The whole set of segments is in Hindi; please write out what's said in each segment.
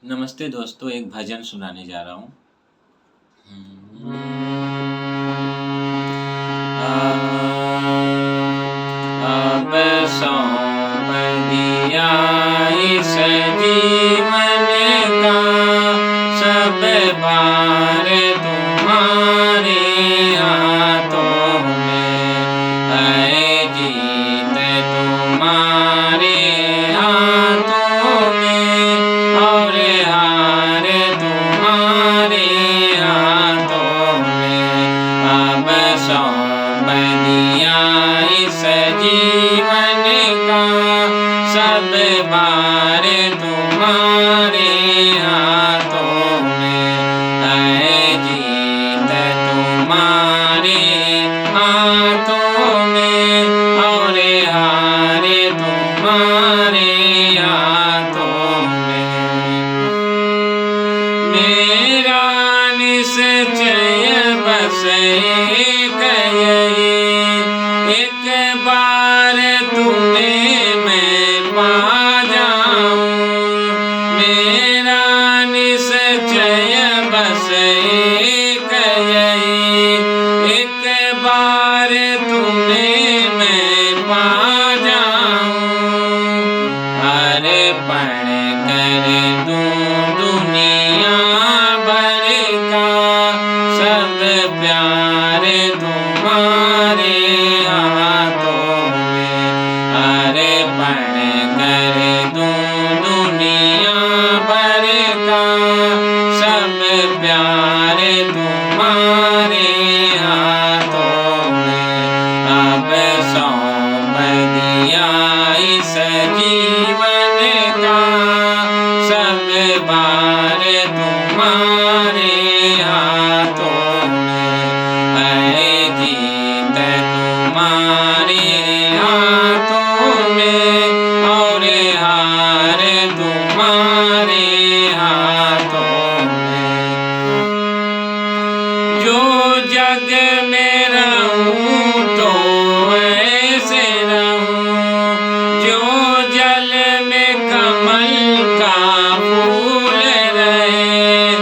नमस्ते दोस्तों, एक भजन सुनाने जा रहा हूँ। अब सौंप दिया इस जीवन का सब भार तुम्हारे हाथों में है। जीत तुम्हारे हाथों में और हार तुम्हारे हाथों में। अब सौंप दिया इस जीवन का सब भार तुम्हारे हाथों में है। जीत तुम्हारे हाथों में और हार तुम्हारे हाथों में। मेरा निश्चय बस एक यही, एक बार तुम्हें मैं पा जाऊं। मेरा निश्चय बस एक यही, एक बार तुम्हें मैं पा जाऊं। हर पल कर दूं दुनिया भर का सब प्यार तुम्हारे हाथों में। हर पल कर दूं दुनिया भर का सब प्यार तुम्हारे हाथों में। अब सौंप दिया इस जीवन का सब भार तुम्हारे हाथों में है। जीत तुम्हारे हाथों में और हार तुम्हारे हाथों में। जो जग में रहूं तो ऐसे रहूं, जो जल में कमल का फूल रहे।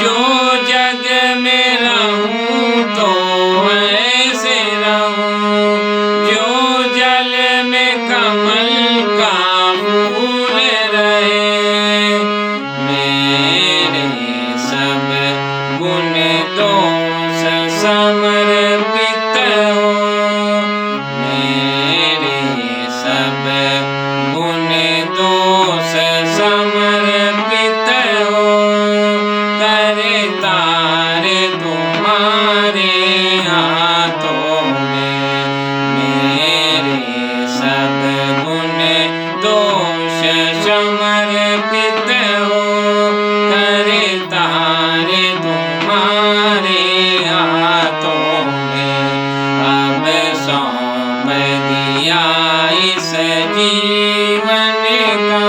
जो जग में रहूं तो ऐसे रहूं, जो जल में कमल का फूल रहे। मेरे सब गुण दोष समर्पित हो, मेरे सब गुण दोष समर्पित हो। करे तार तुम्हारे हाथों में, मेरे सब गुण दोष समर्पित हो। करे तार तुम्हारे हाथों में। अब सौंप दिया इस जीवन का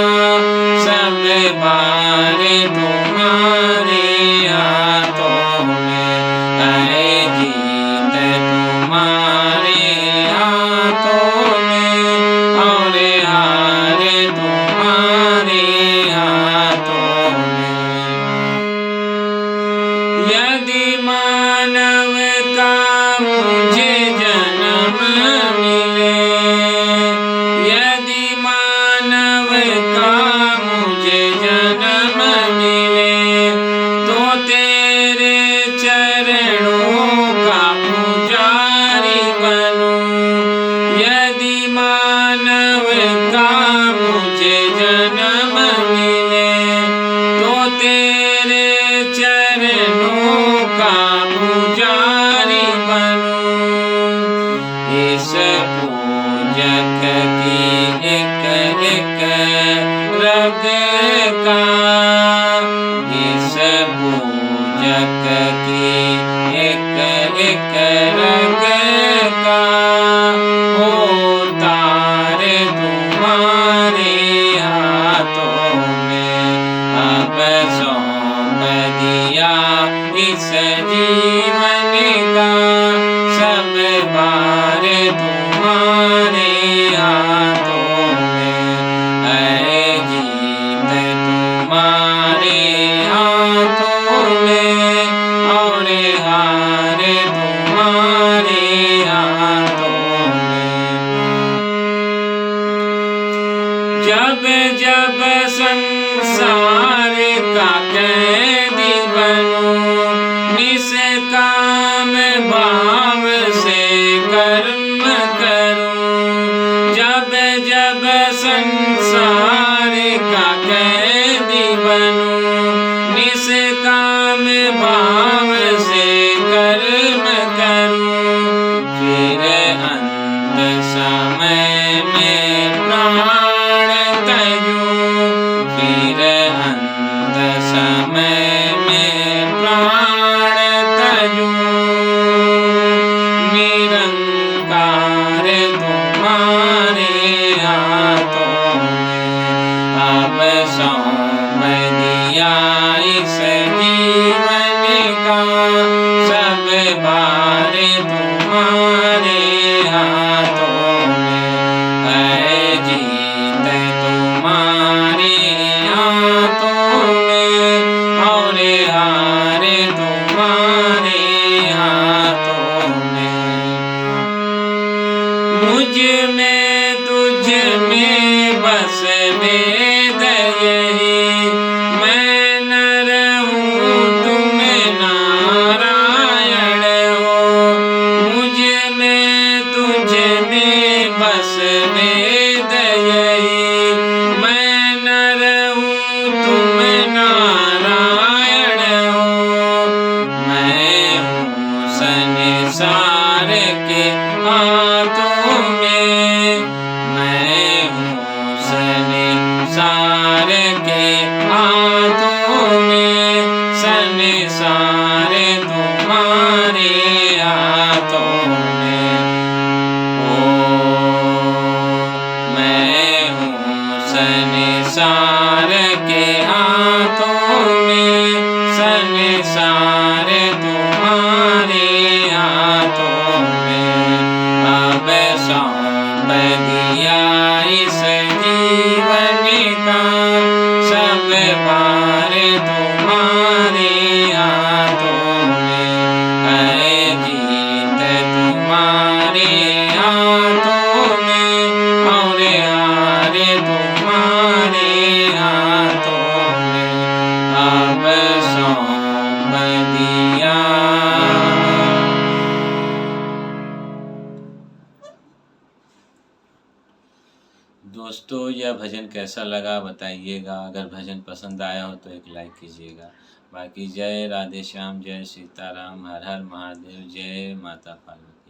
सब भार तुम्हारे हाथों में है। जीत तुम्हारे हाथों में और हार तुम्हारे हाथों में। यदि मानव का मुझे जन्म मिले, यदि मानव का मुझे जन्म मिले, तो तेरे चरणों का पुजारी बनूं। यदि मानव का मुझे जन्म मिले, तो तेरे चरणों का पुजारी बनूं। इस पूजक की एक एक रग का, इस पूजक की एक एक रग का हो तार तुम्हारे हाथों में। अब सौंप दिया इस जीवन का सब भार तुम्हारे हाथों में है। जीत तुम्हारे संसार का कैदी बनूं, निष्काम भाव से कर्म करूं। जब जब संसार का कैदी बनूं, निष्काम भाव से कर्म करूं। फिर अंत समय में प्राण तयूं, फिर अंत समय में प्राण तयूं। निरंकार तुम्हारे हाथों में अब सौंप दिया इस जीवन का, सब भार तुम्हारे हाथों में है, जीत तुम्हारे हाथों में और हार तुम्हारे हाथों में। मुझ में तुझ में बस भेद यही, मैं नर हूँ तुम नारायण हो। मुझ में तुझ में बस भेद यही, मैं नर हूँ तुम नारायण हो। मैं हूँ संसार के हाथों में, मैं हूँ संसार के हाथों में, संसार तुम्हारे हाथों में। ओ मैं हूँ संसार के हाथों में, संसार तुम्हारे हाथों में। अब सौंप दिया इस जीवन का, सब भार तुम्हारे हाथों में है, जीत तुम्हारे हाथों में और हार तुम्हारे हाथों में। अब सौंप दिया। दोस्तों यह भजन कैसा लगा बताइएगा। अगर भजन पसंद आया हो तो एक लाइक कीजिएगा। बाकी जय राधे श्याम, जय सीताराम, हर हर महादेव, जय माता पार्वती।